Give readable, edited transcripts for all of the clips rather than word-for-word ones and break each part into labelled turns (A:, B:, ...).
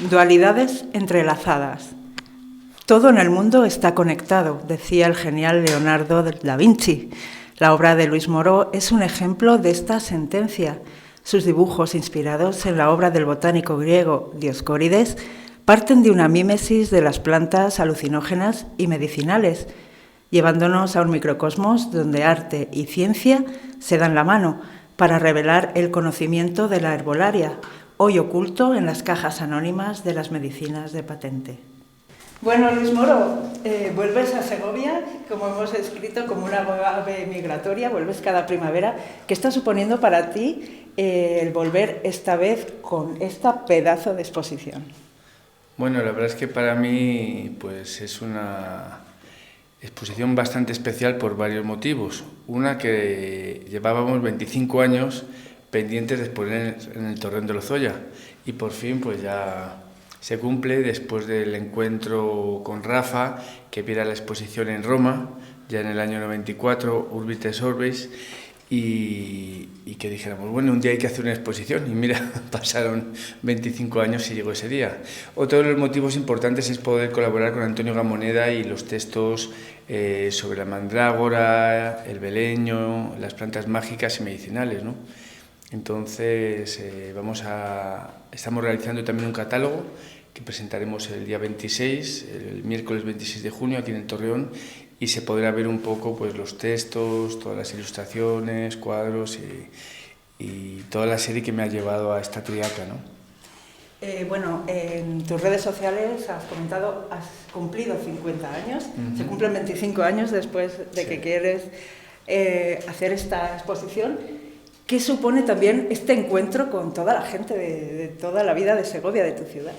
A: Dualidades entrelazadas. Todo en el mundo está conectado, decía el genial Leonardo da Vinci. La obra de Luis Moró es un ejemplo de esta sentencia. Sus dibujos, inspirados en la obra del botánico griego Dioscórides, parten de una mímesis de las plantas alucinógenas y medicinales, llevándonos a un microcosmos donde arte y ciencia se dan la mano para revelar el conocimiento de la herbolaria, hoy oculto en las cajas anónimas de las medicinas de patente. Bueno, Luis Moró, vuelves a Segovia, como hemos escrito, como una ave migratoria, vuelves cada primavera. ¿Qué está suponiendo para ti el volver esta vez con esta pedazo de exposición?
B: Bueno, la verdad es que para mí pues es una exposición bastante especial por varios motivos. Una, que llevábamos 25 años pendientes de exponer en el Torreón de Lozoya y por fin pues ya se cumple después del encuentro con Rafa, que viera la exposición en Roma, ya en el año 94, Urbites Orbis, y que dijéramos, bueno, un día hay que hacer una exposición, y mira, pasaron 25 años y llegó ese día. Otro de los motivos importantes es poder colaborar con Antonio Gamoneda y los textos sobre la mandrágora, el beleño, las plantas mágicas y medicinales, ¿no? Entonces, estamos realizando también un catálogo que presentaremos el día 26, el miércoles 26 de junio, aquí en el Torreón, y se podrá ver un poco pues, los textos, todas las ilustraciones, cuadros y toda la serie que me ha llevado a esta triaca, ¿no?
A: Bueno, en tus redes sociales has comentado, has cumplido 50 años, se cumplen 25 años después de que quieres hacer esta exposición. ¿Qué supone también este encuentro con toda la gente de toda la vida de Segovia, de tu ciudad?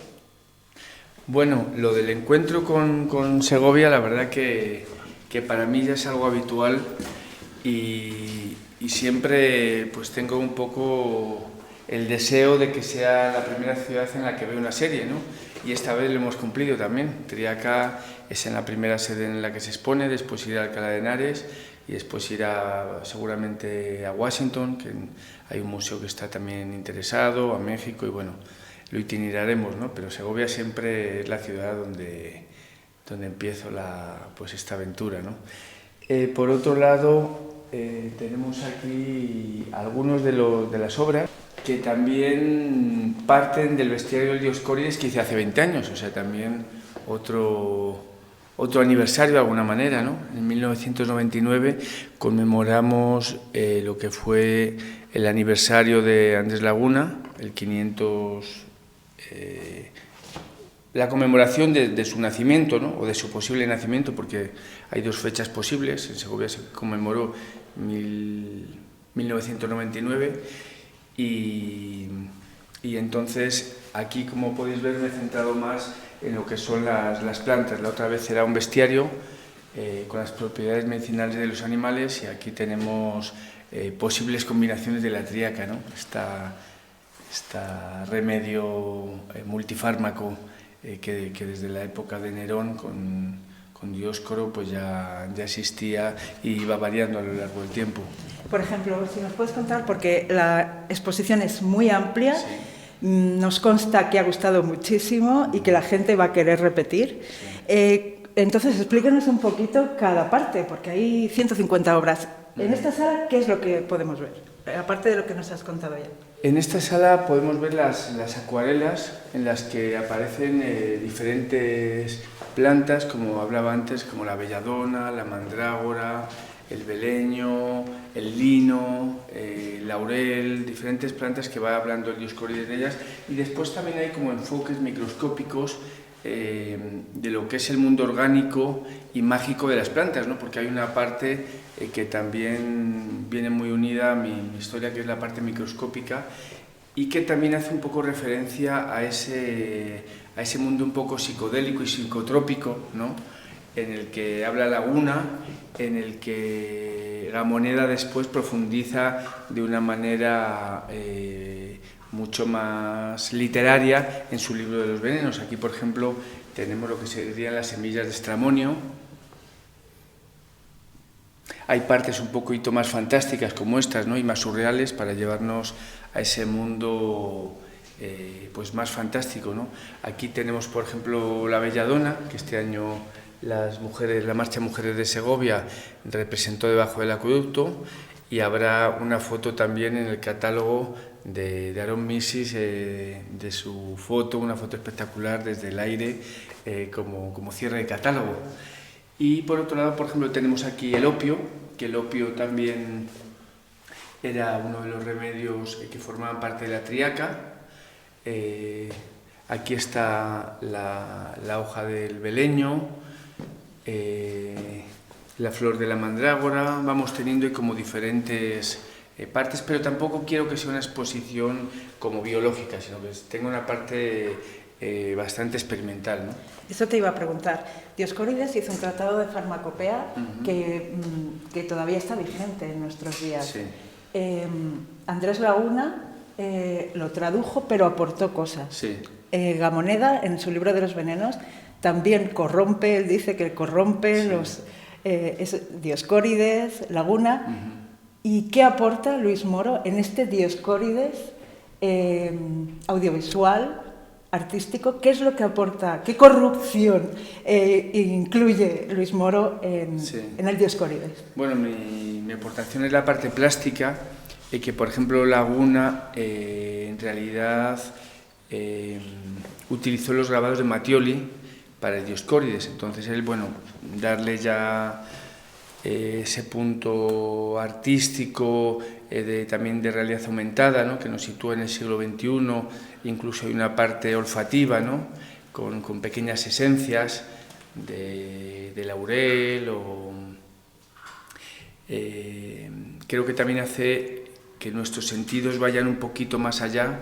B: Bueno, lo del encuentro con Segovia, la verdad que para mí ya es algo habitual y siempre pues tengo un poco el deseo de que sea la primera ciudad en la que veo una serie, ¿no? Y esta vez lo hemos cumplido también. Triaca es en la primera sede en la que se expone, después irá a Alcalá de Henares y después irá seguramente a Washington, que hay un museo que está también interesado, a México, y bueno, lo itineraremos, ¿no? Pero Segovia siempre es la ciudad donde empiezo pues esta aventura, ¿no? Por otro lado, tenemos aquí algunos de las obras que también parten del bestiario del Dioscórides que hice hace 20 años, o sea, también otro aniversario de alguna manera, ¿no? En 1999 conmemoramos lo que fue el aniversario de Andrés Laguna, el 500, la conmemoración de su nacimiento, ¿no? O de su posible nacimiento, porque hay dos fechas posibles. En Segovia se conmemoró 1999 y entonces aquí, como podéis ver, me he centrado más en lo que son las plantas. La otra vez era un bestiario con las propiedades medicinales de los animales y aquí tenemos posibles combinaciones de la triaca, ¿no? Esta remedio multifármaco que desde la época de Nerón con Dioscoro pues ya existía y iba variando a lo largo del tiempo.
A: Por ejemplo, si nos puedes contar, porque la exposición es muy amplia, sí. Nos consta que ha gustado muchísimo y que la gente va a querer repetir. Sí. Entonces, explícanos un poquito cada parte, porque hay 150 obras. En esta sala, ¿qué es lo que podemos ver? Aparte de lo que nos has contado ya.
B: En esta sala podemos ver las acuarelas en las que aparecen diferentes plantas, como hablaba antes, como la belladona, la mandrágora, el beleño, el lino, el laurel, diferentes plantas que va hablando el Dioscórides de ellas. Y después también hay como enfoques microscópicos de lo que es el mundo orgánico y mágico de las plantas, ¿no? Porque hay una parte que también viene muy unida a mi historia, que es la parte microscópica, y que también hace un poco referencia a ese mundo un poco psicodélico y psicotrópico, ¿no? En el que habla Laguna, en el que Gamoneda después profundiza de una manera mucho más literaria en su libro de los venenos. Aquí, por ejemplo, tenemos lo que serían las semillas de estramonio. Hay partes un poquito más fantásticas como estas, ¿no? Y más surreales para llevarnos a ese mundo pues más fantástico, ¿no? Aquí tenemos, por ejemplo, la Belladona, que este año la Marcha Mujeres de Segovia representó debajo del acueducto, y habrá una foto también en el catálogo de Aaron Misis, de su foto, una foto espectacular desde el aire, como cierre de catálogo. Y por otro lado, por ejemplo, tenemos aquí el opio, que el opio también era uno de los remedios que formaban parte de la triaca. Aquí está la hoja del beleño, la flor de la mandrágora. Vamos teniendo como diferentes partes, pero tampoco quiero que sea una exposición como biológica, sino que tenga una parte bastante experimental, ¿no?
A: Eso te iba a preguntar. Dioscórides hizo un tratado de farmacopea que todavía está vigente en nuestros días.
B: Sí.
A: Andrés Laguna lo tradujo, pero aportó cosas.
B: Sí.
A: Gamoneda, en su libro de los venenos, también corrompe, él dice que corrompe Dioscórides, Laguna. ¿Y qué aporta Luis Moro en este Dioscórides audiovisual, artístico? ¿Qué es lo que aporta? ¿Qué corrupción incluye Luis Moro en el Dioscórides?
B: Bueno, mi aportación es la parte plástica, que por ejemplo Laguna en realidad utilizó los grabados de Mattioli para el Dioscórides. Entonces él, bueno, darle ya ese punto artístico, también de realidad aumentada, ¿no?, que nos sitúa en el siglo XXI. Incluso hay una parte olfativa, ¿no?, con pequeñas esencias de laurel. Creo que también hace que nuestros sentidos vayan un poquito más allá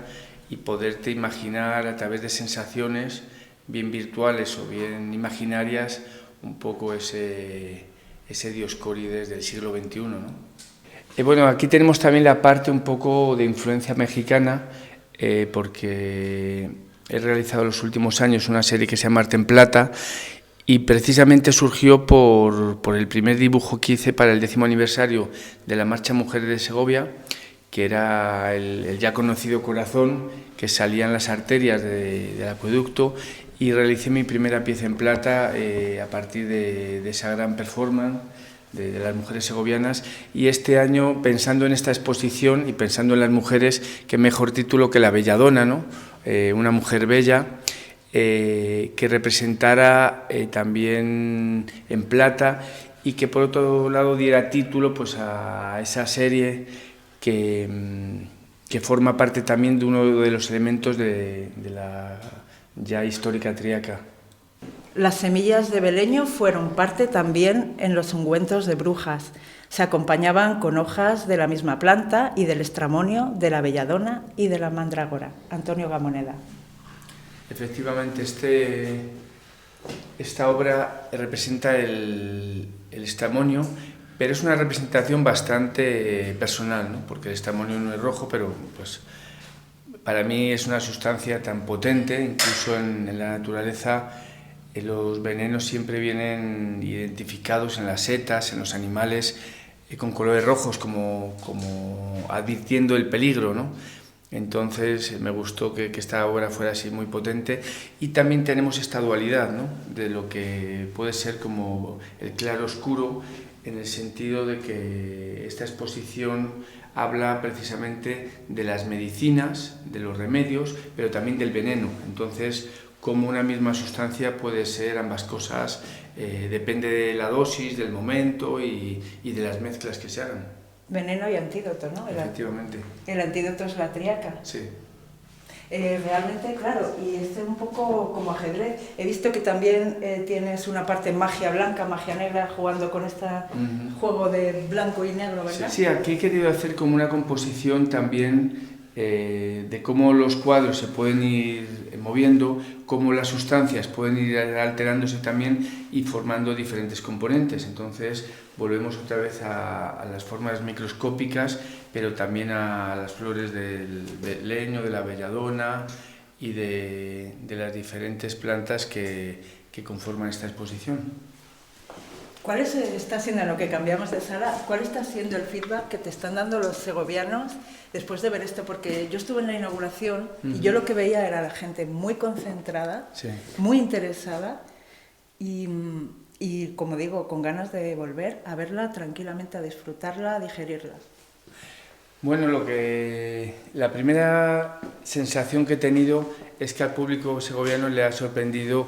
B: y poderte imaginar a través de sensaciones, bien virtuales o bien imaginarias, un poco ese Dioscórides del siglo XXI, ¿no? Bueno, aquí tenemos también la parte un poco de influencia mexicana, porque he realizado en los últimos años una serie que se llama Arte en Plata, y precisamente surgió por el primer dibujo que hice para el 10º aniversario de la Marcha Mujeres de Segovia, que era el ya conocido corazón que salía en las arterias del acueducto, y realicé mi primera pieza en plata a partir de esa gran performance de las mujeres segovianas. Y este año, pensando en esta exposición y pensando en las mujeres, qué mejor título que La Belladona, ¿no? Una mujer bella, que representara también en plata, y que por otro lado diera título pues a esa serie que forma parte también de uno de los elementos de la ya histórica triaca.
A: Las semillas de beleño fueron parte también en los ungüentos de brujas. Se acompañaban con hojas de la misma planta y del estramonio, de la belladona y de la mandrágora. Antonio Gamoneda.
B: Efectivamente, esta obra representa el estramonio, pero es una representación bastante personal, ¿no? Porque el estramonio no es rojo, pero pues para mí es una sustancia tan potente. Incluso en la naturaleza los venenos siempre vienen identificados en las setas, en los animales, con colores rojos, como advirtiendo el peligro, ¿no? Entonces me gustó que esta obra fuera así muy potente. Y también tenemos esta dualidad, ¿no?, de lo que puede ser como el claro oscuro, en el sentido de que esta exposición habla precisamente de las medicinas, de los remedios, pero también del veneno. Entonces, como una misma sustancia puede ser ambas cosas, depende de la dosis, del momento y de las mezclas que se hagan.
A: Veneno y antídoto, ¿no?
B: Efectivamente.
A: El antídoto es la triaca.
B: Sí.
A: Realmente, claro, y un poco como ajedrez. He visto que también tienes una parte magia blanca, magia negra, jugando con este juego de blanco y negro, ¿verdad?
B: Sí, aquí he querido hacer como una composición también de cómo los cuadros se pueden ir moviendo, cómo las sustancias pueden ir alterándose también y formando diferentes componentes. Entonces volvemos otra vez a las formas microscópicas, pero también a las flores del beleño, de la belladona y de las diferentes plantas que conforman esta exposición.
A: Está siendo, en lo que cambiamos de sala, cuál está siendo el feedback que te están dando los segovianos después de ver esto? Porque yo estuve en la inauguración y yo lo que veía era la gente muy concentrada,
B: Sí.
A: muy interesada y, como digo, con ganas de volver a verla tranquilamente, a disfrutarla, a digerirla.
B: Bueno, la primera sensación que he tenido es que al público segoviano le ha sorprendido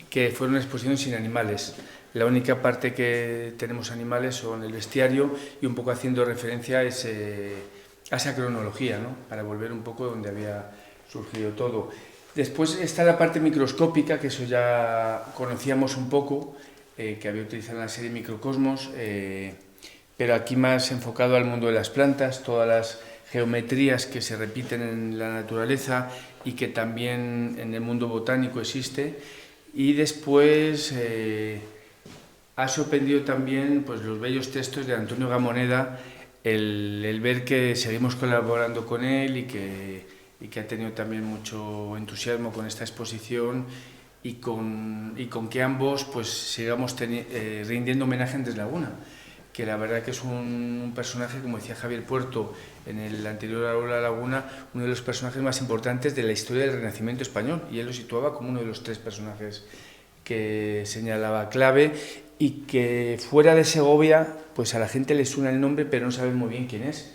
B: que fuera una exposición sin animales. La única parte que tenemos animales son el bestiario y un poco haciendo referencia a esa cronología, ¿no? Para volver un poco donde había surgido todo. Después está la parte microscópica, que eso ya conocíamos un poco, que había utilizado en la serie Microcosmos, pero aquí más enfocado al mundo de las plantas, todas las geometrías que se repiten en la naturaleza y que también en el mundo botánico existe. Y después ha sorprendido también pues, los bellos textos de Antonio Gamoneda, el ver que seguimos colaborando con él y que ha tenido también mucho entusiasmo con esta exposición y con que ambos pues, sigamos rindiendo homenaje a Andrés Laguna, que la verdad que es un personaje, como decía Javier Puerto en el anterior Aula Laguna, uno de los personajes más importantes de la historia del Renacimiento español, y él lo situaba como uno de los 3 personajes que señalaba clave, y que fuera de Segovia pues a la gente le suena el nombre pero no sabe muy bien quién es.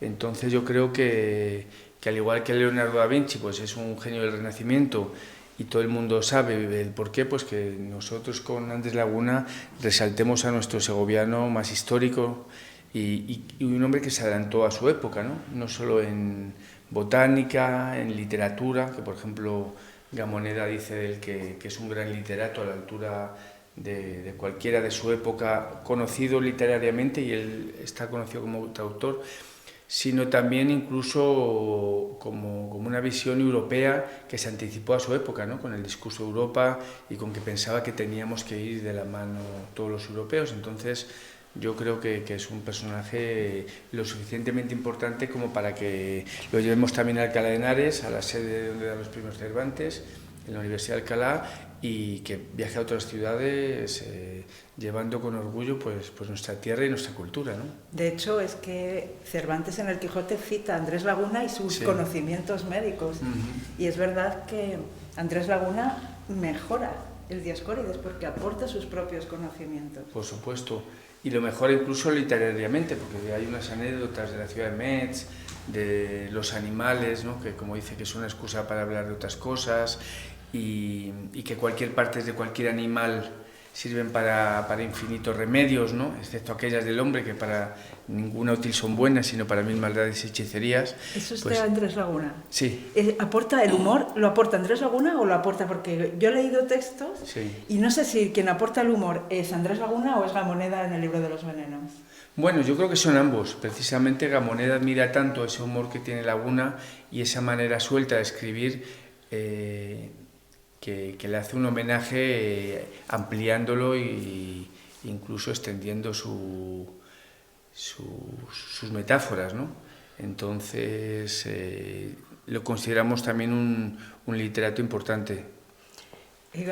B: Entonces yo creo que al igual que Leonardo da Vinci pues es un genio del Renacimiento y todo el mundo sabe el por qué, pues que nosotros con Andrés Laguna resaltemos a nuestro segoviano más histórico y un hombre que se adelantó a su época, ¿no? No solo en botánica, en literatura, que por ejemplo Gamoneda dice de él que es un gran literato a la altura de cualquiera de su época, conocido literariamente, y él está conocido como traductor, sino también incluso como una visión europea que se anticipó a su época, ¿no? Con el discurso de Europa y con que pensaba que teníamos que ir de la mano todos los europeos. Entonces yo creo que es un personaje lo suficientemente importante como para que lo llevemos también a Alcalá de Henares, a la sede donde dan los premios Cervantes, en la Universidad de Alcalá, y que viaje a otras ciudades llevando con orgullo pues nuestra tierra y nuestra cultura, ¿no?
A: De hecho, es que Cervantes en el Quijote cita a Andrés Laguna y sus conocimientos médicos. Y es verdad que Andrés Laguna mejora el Dioscórides porque aporta sus propios conocimientos.
B: Por supuesto. Y lo mejora incluso literariamente, porque hay unas anécdotas de la ciudad de Metz, de los animales, ¿no? Que como dice que es una excusa para hablar de otras cosas, y que cualquier parte de cualquier animal sirven para infinitos remedios, ¿no? Excepto aquellas del hombre, que para ninguna útil son buenas, sino para mil maldades y hechicerías.
A: ¿Eso es
B: pues,
A: de Andrés Laguna?
B: Sí.
A: ¿Aporta el humor? ¿Lo aporta Andrés Laguna o lo aporta? Porque yo he leído textos y no sé si quien aporta el humor es Andrés Laguna o es Gamoneda en el libro de los venenos.
B: Bueno, yo creo que son ambos. Precisamente Gamoneda admira tanto ese humor que tiene Laguna y esa manera suelta de escribir, que le hace un homenaje ampliándolo e incluso extendiendo sus metáforas, ¿no? Entonces lo consideramos también un literato importante.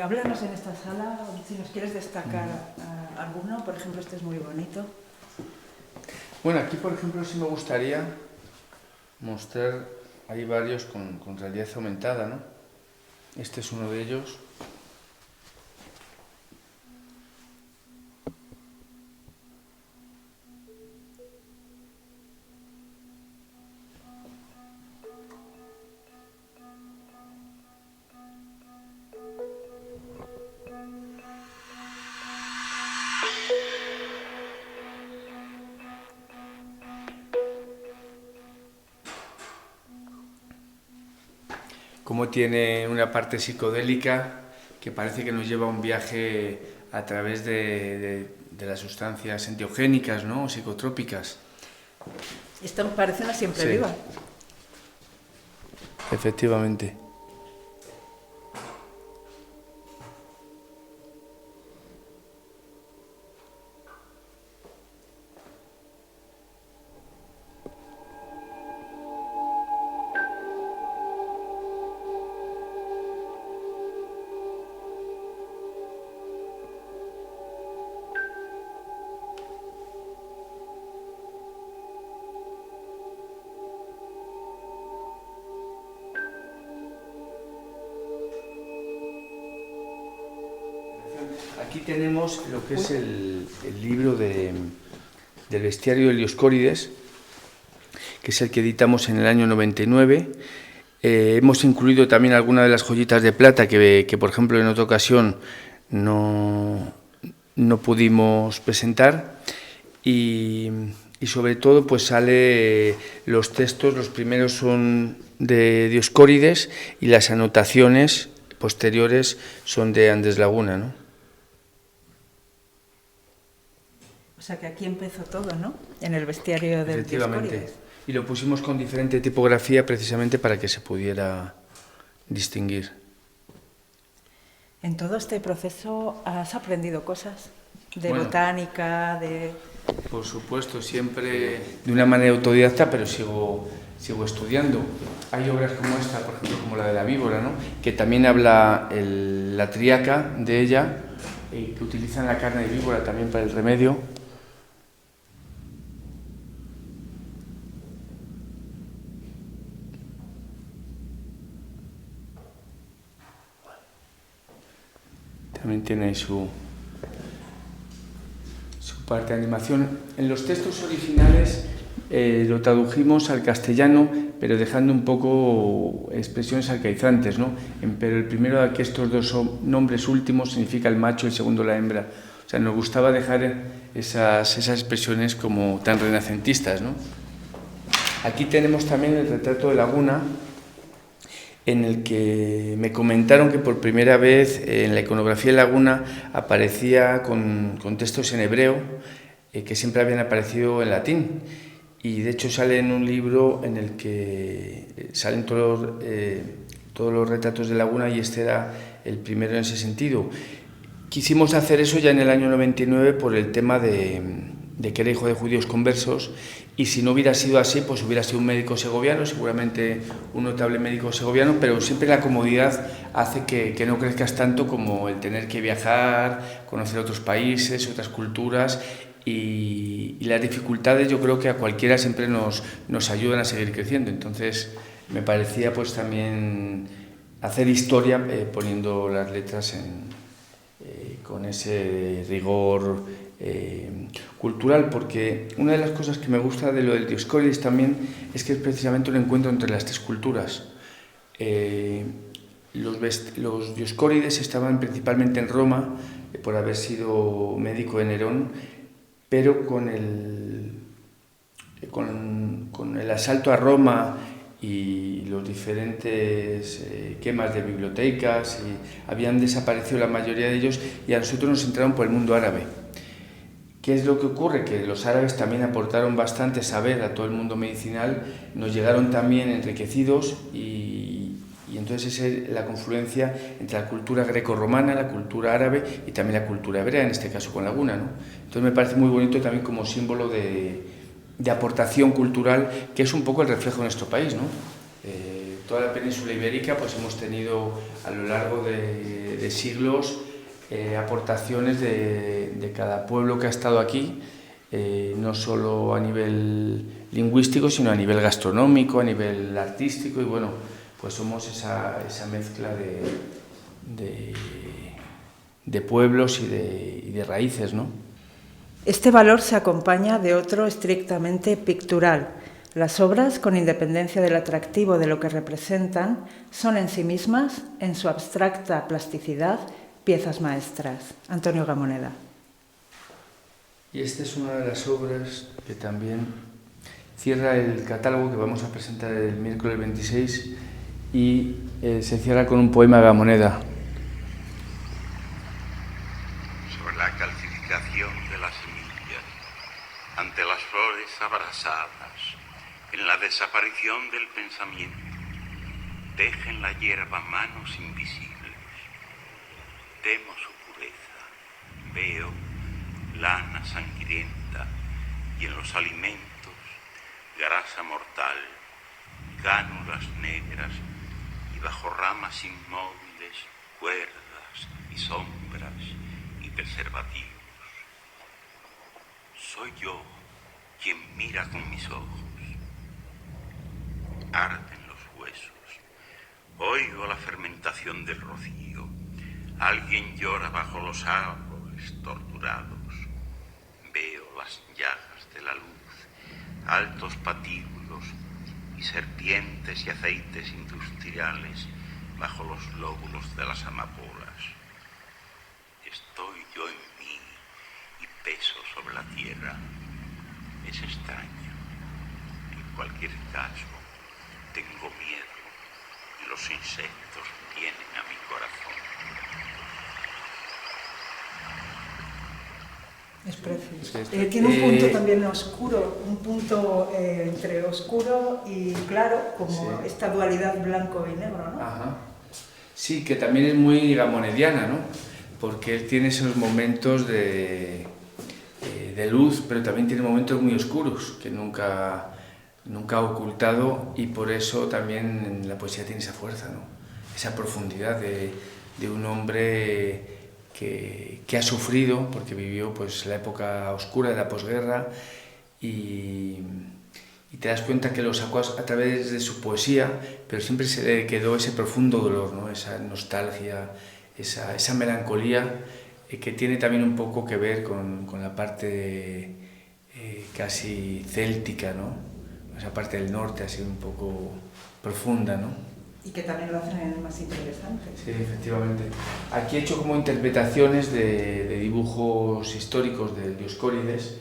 A: Háblanos en esta sala, si nos quieres destacar alguno, por ejemplo, este es muy bonito.
B: Bueno, aquí por ejemplo sí me gustaría mostrar, hay varios con realidad aumentada, ¿no? Este es uno de ellos. Como tiene una parte psicodélica que parece que nos lleva a un viaje a través de las sustancias enteogénicas, ¿no? O psicotrópicas.
A: Esto parece una siempre viva.
B: Efectivamente. Aquí tenemos lo que es el libro del bestiario de Dioscórides, que es el que editamos en el año 99. Hemos incluido también algunas de las joyitas de plata que por ejemplo, en otra ocasión no pudimos presentar. Y sobre todo pues sale los textos, los primeros son de Dioscórides y las anotaciones posteriores son de Andrés Laguna, ¿no?
A: O sea que aquí empezó todo, ¿no? En el bestiario del Dioscórides.
B: Y lo pusimos con diferente tipografía precisamente para que se pudiera distinguir.
A: En todo este proceso has aprendido cosas de botánica, de...
B: Por supuesto, siempre de una manera autodidacta, pero sigo estudiando. Hay obras como esta, por ejemplo, como la de la víbora, ¿no? Que también habla la tríaca de ella, que utilizan la carne de víbora también para el remedio. También tiene su parte de animación. En los textos originales lo tradujimos al castellano, pero dejando un poco expresiones arcaizantes, ¿no? Pero el primero de aquí, estos dos nombres últimos, significa el macho y el segundo la hembra. O sea, nos gustaba dejar esas expresiones como tan renacentistas, ¿no? Aquí tenemos también el retrato de Laguna, en el que me comentaron que por primera vez en la iconografía de Laguna aparecía con textos en hebreo, que siempre habían aparecido en latín. Y de hecho sale en un libro en el que salen todos los retratos de Laguna, y este era el primero en ese sentido. Quisimos hacer eso ya en el año 99 por el tema de que era hijo de judíos conversos, y si no hubiera sido así, pues hubiera sido un médico segoviano, seguramente un notable médico segoviano, pero siempre la comodidad hace que no crezcas tanto como el tener que viajar, conocer otros países, otras culturas, y las dificultades yo creo que a cualquiera siempre nos ayudan a seguir creciendo. Entonces me parecía pues también hacer historia poniendo las letras con ese rigor cultural, porque una de las cosas que me gusta de lo del Dioscórides también es que es precisamente un encuentro entre las tres culturas. Los Dioscórides estaban principalmente en Roma, por haber sido médico de Nerón, pero con el asalto a Roma y los diferentes quemas de bibliotecas, y habían desaparecido la mayoría de ellos, y a nosotros nos entraron por el mundo árabe. ¿Qué es lo que ocurre? Que los árabes también aportaron bastante saber a todo el mundo medicinal, nos llegaron también enriquecidos, y entonces es la confluencia entre la cultura grecorromana, la cultura árabe y también la cultura hebrea, en este caso con Laguna, ¿no? Entonces me parece muy bonito también como símbolo de aportación cultural, que es un poco el reflejo de nuestro país, ¿no? Toda la península ibérica pues hemos tenido a lo largo de siglos aportaciones de cada pueblo que ha estado aquí, no solo a nivel lingüístico, sino a nivel gastronómico, a nivel artístico, y bueno, pues somos esa mezcla de pueblos y de raíces, ¿no?
A: Este valor se acompaña de otro estrictamente pictural. Las obras, con independencia del atractivo de lo que representan, son en sí mismas, en su abstracta plasticidad, piezas maestras. Antonio Gamoneda.
B: Y esta es una de las obras que también cierra el catálogo que vamos a presentar el miércoles 26, y se cierra con un poema de Gamoneda.
C: Sobre la calcificación de las semillas, ante las flores abrasadas, en la desaparición del pensamiento, tejen la hierba manos invisibles. Temo su pureza, veo lana sangrienta, y en los alimentos grasa mortal, cánulas negras, y bajo ramas inmóviles cuerdas y sombras y preservativos. Soy yo quien mira con mis ojos. Arden los huesos, oigo la fermentación del rocío. Alguien llora bajo los árboles, hombres torturados. Veo las llagas de la luz, altos patíbulos y serpientes y aceites industriales bajo los lóbulos de las amapolas. Estoy yo en mí y peso sobre la tierra. Es extraño. En cualquier caso, tengo miedo y los insectos vienen a mi corazón.
A: Es precioso.
B: Sí,
A: Tiene un punto también oscuro, un punto entre oscuro y claro, como
B: sí.
A: esta dualidad blanco y negro, ¿no?
B: Ajá. Sí, que también es muy gamonediana, ¿no? Porque él tiene esos momentos de luz, pero también tiene momentos muy oscuros que nunca ha ocultado, y por eso también en la poesía tiene esa fuerza, ¿no? Esa profundidad de un hombre que ha sufrido, porque vivió pues la época oscura de la posguerra, y te das cuenta que lo sacó a través de su poesía, pero siempre se le quedó ese profundo dolor, ¿no? Esa nostalgia, esa melancolía, que tiene también un poco que ver con la parte casi céltica, ¿no? Esa parte del norte así un poco profunda, ¿no?
A: Y que también lo hacen más interesante.
B: Sí, efectivamente. Aquí he hecho como interpretaciones de dibujos históricos del Dioscórides,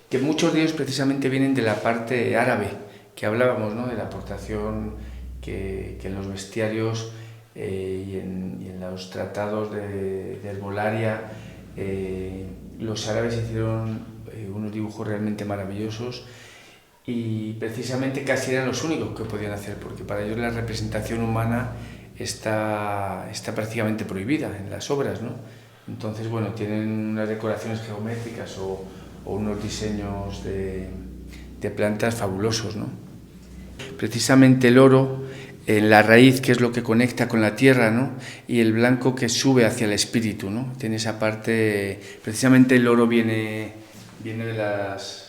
B: que muchos de ellos precisamente vienen de la parte árabe, que hablábamos, ¿no? De la aportación que en los bestiarios y en los tratados de herbolaria los árabes hicieron unos dibujos realmente maravillosos, y precisamente casi eran los únicos que podían hacer, porque para ellos la representación humana está prácticamente prohibida en las obras, ¿no? Entonces, bueno, tienen unas decoraciones geométricas o unos diseños de plantas fabulosos, ¿no? Precisamente el oro, en la raíz, que es lo que conecta con la tierra, ¿no? Y el blanco que sube hacia el espíritu, ¿no? Tiene esa parte, precisamente el oro viene de las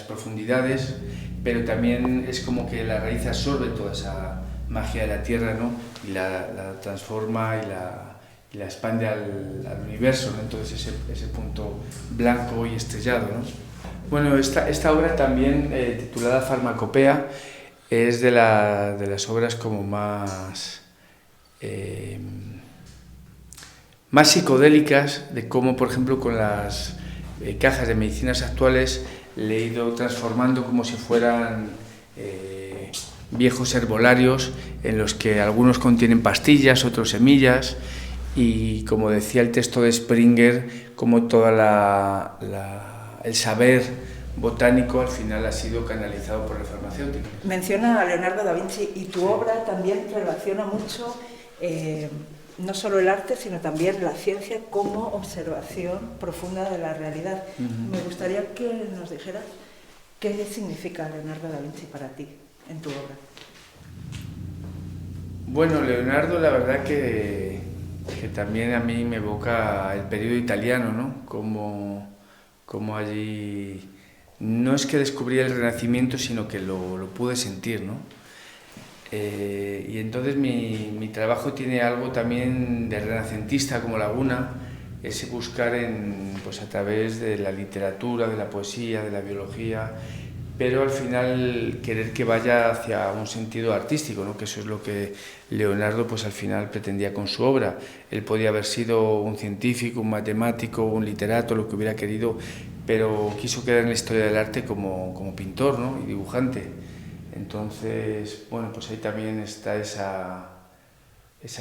B: profundidades, pero también es como que la raíz absorbe toda esa magia de la tierra, ¿no? Y la transforma y la expande al universo, ¿no? Entonces ese punto blanco y estrellado, ¿no? Bueno, esta obra también, titulada Farmacopea, es de las obras como más psicodélicas, de cómo, por ejemplo, con las cajas de medicinas actuales le he ido transformando como si fueran viejos herbolarios, en los que algunos contienen pastillas, otros semillas, y como decía el texto de Springer, como todo el saber botánico al final ha sido canalizado por el farmacéutico.
A: Menciona a Leonardo da Vinci, y tu obra también relaciona mucho no solo el arte, sino también la ciencia como observación profunda de la realidad. Me gustaría que nos dijeras qué significa Leonardo da Vinci para ti en tu obra.
B: Bueno, Leonardo, la verdad que también a mí me evoca el periodo italiano, ¿no? Como allí no es que descubrí el Renacimiento, sino que lo pude sentir, ¿no? Y entonces mi trabajo tiene algo también de renacentista como Laguna, ese buscar pues a través de la literatura, de la poesía, de la biología, pero al final querer que vaya hacia un sentido artístico, ¿no? Que eso es lo que Leonardo pues al final pretendía con su obra. Él podía haber sido un científico, un matemático, un literato, lo que hubiera querido, pero quiso quedar en la historia del arte como pintor, ¿no? Y dibujante. Entonces, bueno, pues ahí también está esa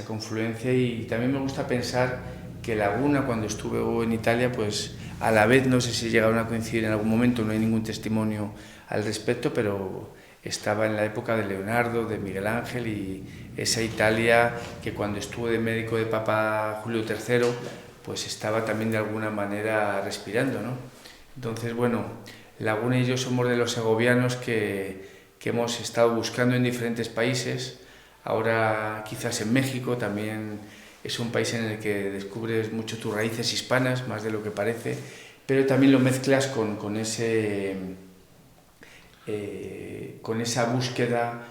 B: confluencia, y también me gusta pensar que Laguna, cuando estuve en Italia, pues a la vez, no sé si llegaron a coincidir en algún momento, no hay ningún testimonio al respecto, pero estaba en la época de Leonardo, de Miguel Ángel, y esa Italia que cuando estuvo de médico de Papa Julio III, pues estaba también de alguna manera respirando, ¿no? Entonces, bueno, Laguna y yo somos de los segovianos que hemos estado buscando en diferentes países. Ahora quizás en México también es un país en el que descubres mucho tus raíces hispanas, más de lo que parece, pero también lo mezclas con esa búsqueda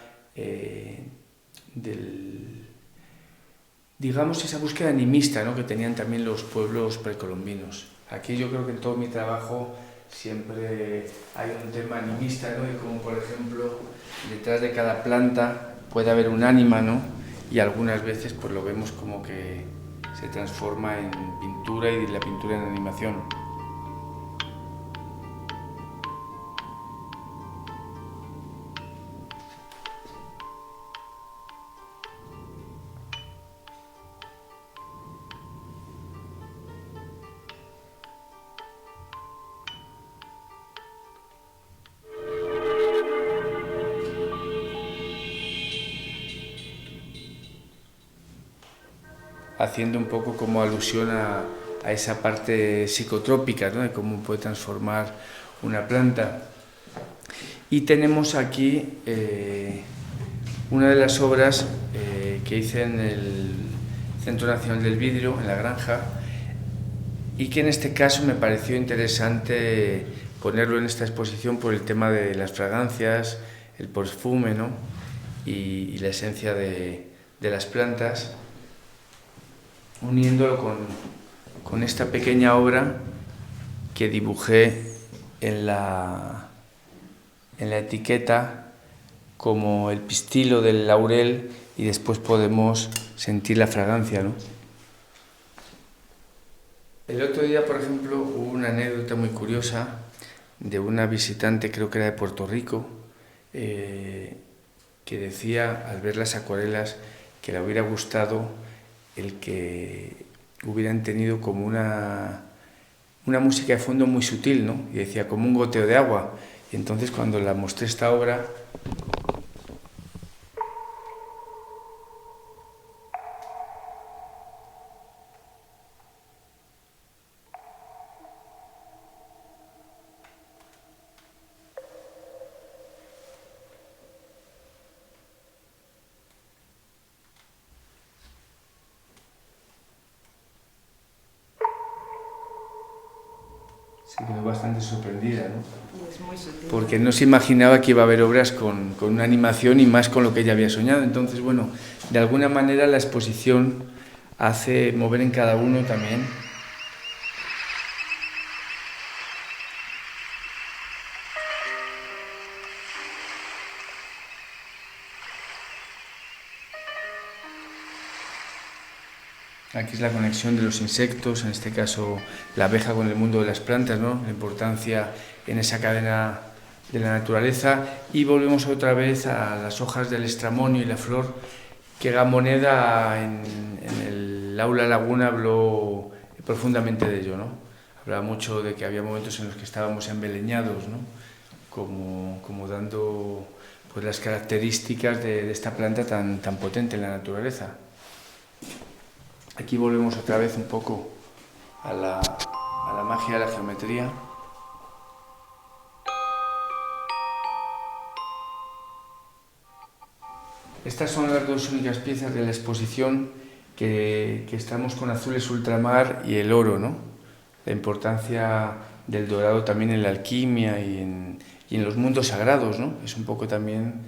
B: digamos, esa búsqueda animista, ¿no?, que tenían también los pueblos precolombinos. Aquí yo creo que en todo mi trabajo siempre hay un tema animista, ¿no?, y como por ejemplo detrás de cada planta puede haber un ánima, ¿no?, y algunas veces pues lo vemos como que se transforma en pintura y la pintura en animación. Haciendo un poco como alusión a esa parte psicotrópica, ¿no?, de cómo puede transformar una planta. Y tenemos aquí una de las obras que hice en el Centro Nacional del Vidrio, en La Granja, y que en este caso me pareció interesante ponerlo en esta exposición por el tema de las fragancias, el perfume, ¿no?, y la esencia de las plantas, uniéndolo con esta pequeña obra que dibujé en la etiqueta como el pistilo del laurel, y después podemos sentir la fragancia, ¿no? El otro día, por ejemplo, hubo una anécdota muy curiosa de una visitante, creo que era de Puerto Rico, que decía, al ver las acuarelas, que le hubiera gustado el que hubieran tenido como una música de fondo muy sutil, ¿no? Y decía, como un goteo de agua. Y entonces cuando la mostré esta obra, se quedó bastante sorprendida, ¿no?
A: Es muy sutil.
B: Porque no se imaginaba que iba a haber obras con una animación y más con lo que ella había soñado. Entonces, bueno, de alguna manera la exposición hace mover en cada uno también. Aquí es la conexión de los insectos, en este caso la abeja con el mundo de las plantas, ¿no?, la importancia en esa cadena de la naturaleza, y volvemos otra vez a las hojas del estramonio y la flor, que Gamoneda en el aula Laguna habló profundamente de ello, ¿no? Hablaba mucho de que había momentos en los que estábamos embeleñados, ¿no?, como dando pues las características de esta planta tan potente en la naturaleza. Aquí volvemos otra vez un poco a la magia de la geometría. Estas son las dos únicas piezas de la exposición que estamos con azules ultramar y el oro, ¿no? La importancia del dorado también en la alquimia y en los mundos sagrados, ¿no? Es un poco también,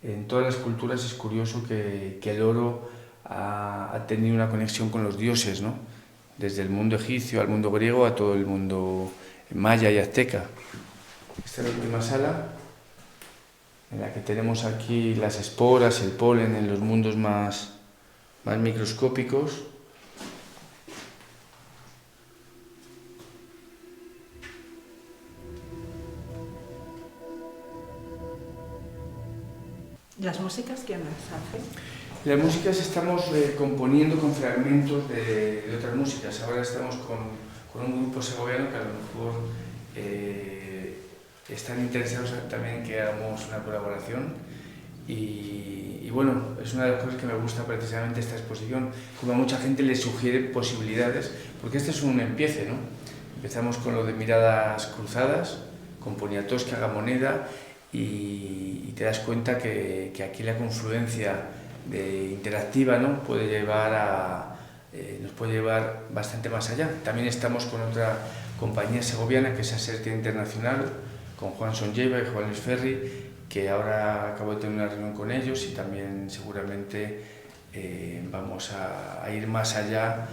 B: en todas las culturas es curioso que el oro ha tenido una conexión con los dioses, ¿no?, desde el mundo egipcio al mundo griego a todo el mundo maya y azteca. Esta es la última sala, en la que tenemos aquí las esporas, el polen en los mundos más microscópicos.
A: ¿Las músicas quién las hace?
B: Las músicas estamos componiendo con fragmentos de otras músicas. Ahora estamos con un grupo segoviano que a lo mejor están interesados también en que hagamos una colaboración. Y bueno, es una de las cosas que me gusta precisamente esta exposición, como a mucha gente le sugiere posibilidades, porque este es un empiece, ¿no? Empezamos con lo de Miradas Cruzadas, con Poniatowska, Gamoneda, y te das cuenta que aquí la confluencia interactiva, ¿no?, nos puede llevar bastante más allá. También estamos con otra compañía segoviana, que es Asertia Internacional, con Juan Sonlleva y Juan Luis Ferri, que ahora acabo de tener una reunión con ellos, y también seguramente vamos a ir más allá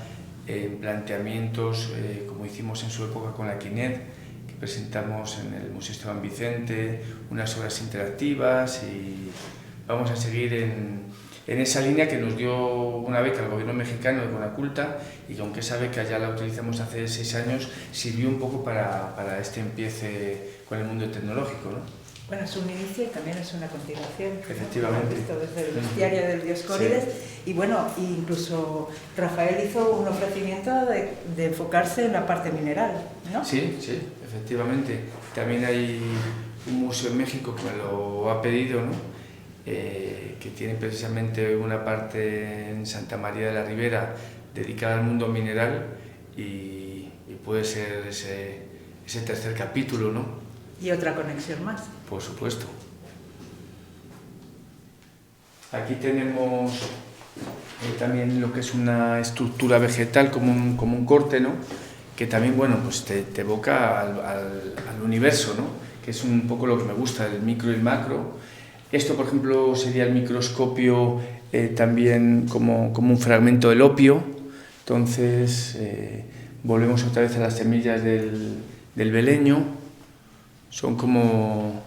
B: en planteamientos, como hicimos en su época con la Quinet, que presentamos en el Museo Esteban Vicente, unas obras interactivas, y vamos a seguir en esa línea que nos dio una beca el gobierno mexicano de Conaculta, y que aunque esa beca ya la utilizamos hace 6 años, sirvió un poco para este empiece con el mundo tecnológico, ¿no?
A: Bueno, es un inicio y también es una continuación.
B: Efectivamente.
A: ¿No? Desde el bestiario del Dioscórides. Sí. Y bueno, incluso Rafael hizo un ofrecimiento de enfocarse en la parte mineral, ¿no?
B: Sí, sí, efectivamente. También hay un museo en México que me lo ha pedido, ¿no? Que tiene precisamente una parte en Santa María de la Ribera dedicada al mundo mineral, y puede ser ese tercer capítulo, ¿no?
A: Y otra conexión más.
B: Por supuesto. Aquí tenemos también lo que es una estructura vegetal como un corte, ¿no? Que también, bueno, pues te evoca al universo, ¿no? Que es un poco lo que me gusta, el micro y el macro. Esto, por ejemplo, sería el microscopio también como un fragmento del opio. Entonces, volvemos otra vez a las semillas del beleño. Son como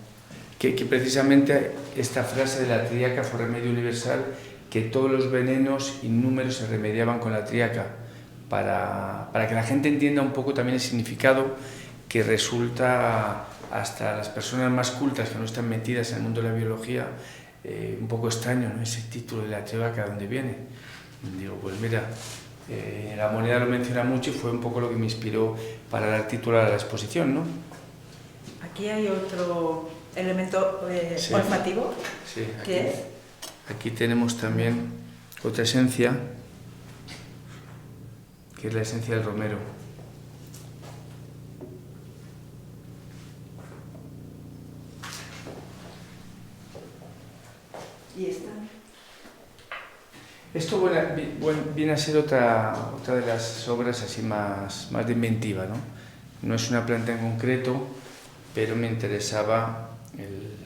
B: que precisamente esta frase de la tríaca fue remedio universal, que todos los venenos innúmeros se remediaban con la tríaca, para que la gente entienda un poco también el significado, que resulta hasta las personas más cultas que no están metidas en el mundo de la biología un poco extraño, ¿no? Ese título de la tríaca, ¿de dónde viene? Digo, pues mira, la moneda lo menciona mucho y fue un poco lo que me inspiró para dar título a la exposición, ¿no?
A: Aquí hay otro elemento olfativo.
B: Sí, aquí,
A: ¿qué es?
B: Aquí tenemos también otra esencia, que es la esencia del romero.
A: ¿Y esta?
B: Esto viene a ser otra de las obras así más de inventiva, ¿no? No es una planta en concreto, pero me interesaba el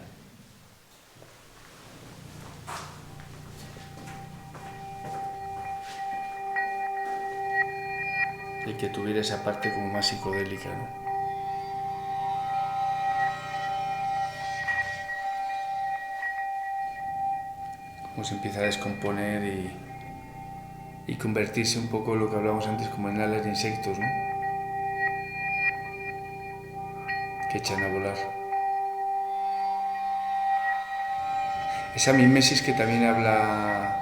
B: que tuviera esa parte como más psicodélica, ¿no? Cómo se empieza a descomponer y convertirse un poco en lo que hablábamos antes, como en alas de insectos, ¿no? Que echan a volar. Esa mimesis que también habla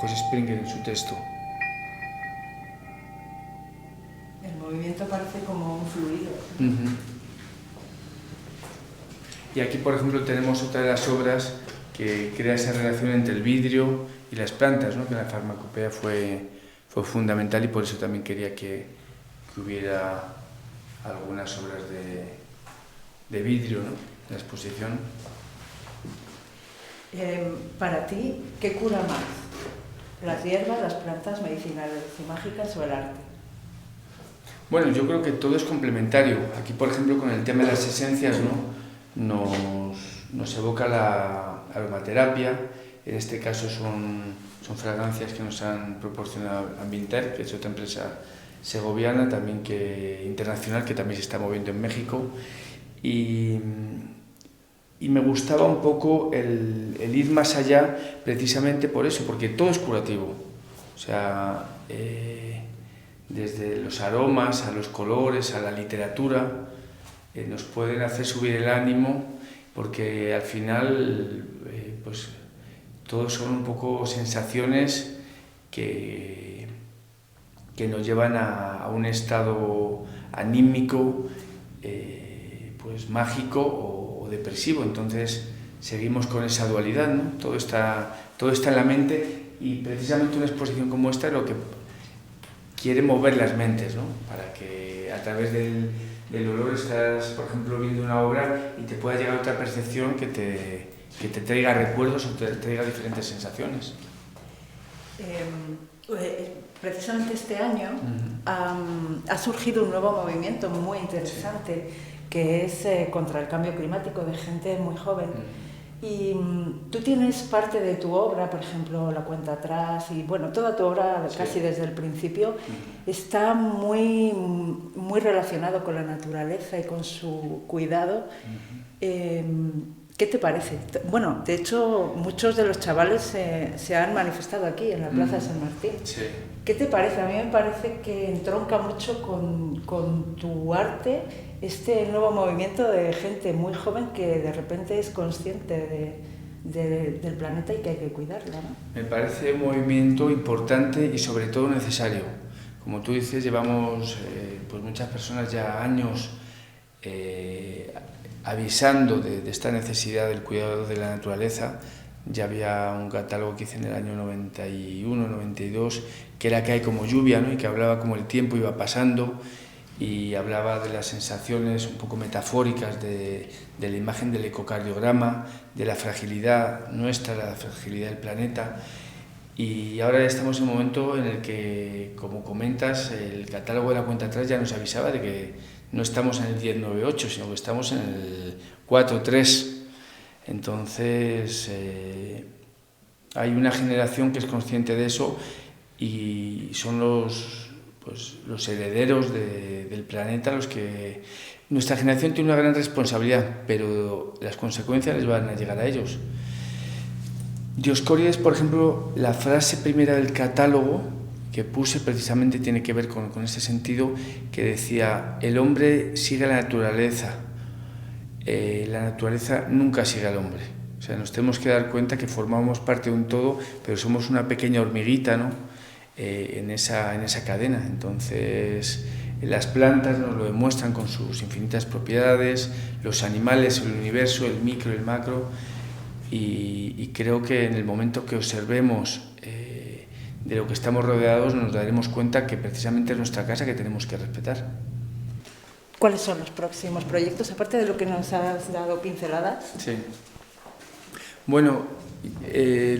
B: José Springer en su texto.
A: El movimiento parece como un fluido.
B: Uh-huh. Y aquí, por ejemplo, tenemos otra de las obras que crea esa relación entre el vidrio y las plantas, ¿no? Que la farmacopea fue fundamental, y por eso también quería que hubiera algunas obras de vidrio, ¿no? En la exposición.
A: Para ti, ¿qué cura más? ¿Las hierbas, las plantas medicinales y mágicas o el arte?
B: Bueno, yo creo que todo es complementario. Aquí, por ejemplo, con el tema de las esencias, ¿no? Nos evoca la aromaterapia. En este caso son fragancias que nos han proporcionado Ambienter, que es otra empresa segoviana, también internacional, que también se está moviendo en México. Y me gustaba un poco el ir más allá, precisamente por eso, porque todo es curativo. O sea, desde los aromas, a los colores, a la literatura, nos pueden hacer subir el ánimo, porque al final, pues, todos son un poco sensaciones que nos llevan a un estado anímico, pues mágico o depresivo. Entonces seguimos con esa dualidad, ¿no? Todo está en la mente, y precisamente una exposición como esta es lo que quiere mover las mentes, ¿no? Para que a través del olor estás, por ejemplo, viendo una obra y te pueda llegar otra percepción que te traiga recuerdos o te traiga diferentes sensaciones.
A: Precisamente este año ha surgido un nuevo movimiento muy interesante, que es contra el cambio climático, de gente muy joven. Y tú tienes parte de tu obra, por ejemplo, La cuenta atrás, y bueno, toda tu obra casi desde el principio está muy relacionado con la naturaleza y con su cuidado. ¿Qué te parece? Bueno, de hecho, muchos de los chavales se han manifestado aquí, en la Plaza de San Martín.
B: Sí.
A: ¿Qué te parece? A mí me parece que entronca mucho con tu arte este nuevo movimiento de gente muy joven que de repente es consciente del planeta y que hay que cuidarlo, ¿no?
B: Me parece un movimiento importante y sobre todo necesario. Como tú dices, llevamos pues muchas personas ya años avisando de esta necesidad del cuidado de la naturaleza. Ya había un catálogo que hice en el año 91, 92, que era que hay como lluvia, ¿no? Y que hablaba como el tiempo iba pasando y hablaba de las sensaciones un poco metafóricas de la imagen del ecocardiograma, de la fragilidad nuestra, la fragilidad del planeta. Y ahora ya estamos en un momento en el que, como comentas, el catálogo de La cuenta atrás ya nos avisaba de que no estamos en el 1098, sino que estamos en el 43. Entonces, hay una generación que es consciente de eso y son los herederos del planeta los que... Nuestra generación tiene una gran responsabilidad, pero las consecuencias les van a llegar a ellos. Dioscórides, por ejemplo, la frase primera del catálogo que puse precisamente tiene que ver con ese sentido, que decía: el hombre sigue a la naturaleza nunca sigue al hombre. O sea, nos tenemos que dar cuenta que formamos parte de un todo, pero somos una pequeña hormiguita, ¿no? En esa cadena. Entonces, las plantas nos lo demuestran con sus infinitas propiedades, los animales, el universo, el micro, el macro, y creo que en el momento que observemos de lo que estamos rodeados nos daremos cuenta que precisamente es nuestra casa que tenemos que respetar.
A: ¿Cuáles son los próximos proyectos, aparte de lo que nos has dado pinceladas?
B: Sí. Bueno,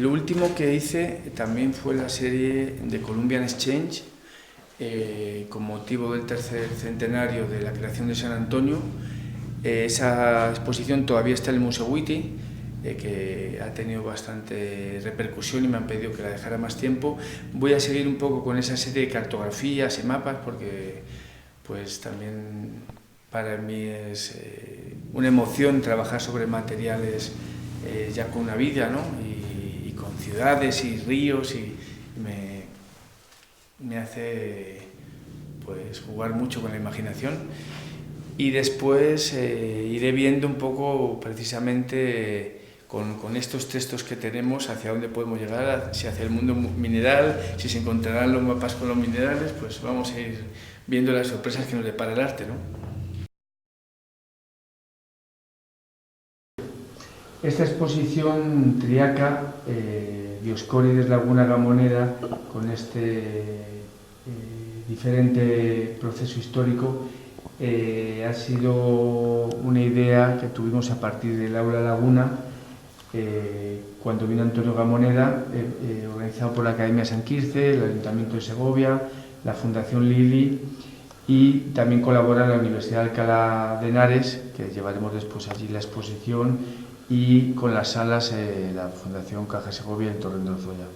B: lo último que hice también fue la serie de Columbian Exchange, con motivo del tercer centenario de la creación de San Antonio. Esa exposición todavía está en el Museo Witty, que ha tenido bastante repercusión y me han pedido que la dejara más tiempo. Voy a seguir un poco con esa serie de cartografías y mapas, porque pues también para mí es una emoción trabajar sobre materiales ya con una vida, ¿no? y con ciudades y ríos, y me hace pues jugar mucho con la imaginación. Y después iré viendo un poco precisamente con estos textos que tenemos hacia dónde podemos llegar, si hacia el mundo mineral, si se encontrarán los mapas con los minerales, pues vamos a ir viendo las sorpresas que nos depara el arte, ¿no? Esta exposición triaca, Dioscórides, Laguna Gamoneda, con este diferente proceso histórico, ha sido una idea que tuvimos a partir del Aula Laguna, cuando vino Antonio Gamoneda, organizado por la Academia San Quirce, el Ayuntamiento de Segovia, la Fundación Lili, y también colabora la Universidad de Alcalá de Henares, que llevaremos después allí la exposición, y con las salas la Fundación Caja Segovia en Torrent de Orzoya.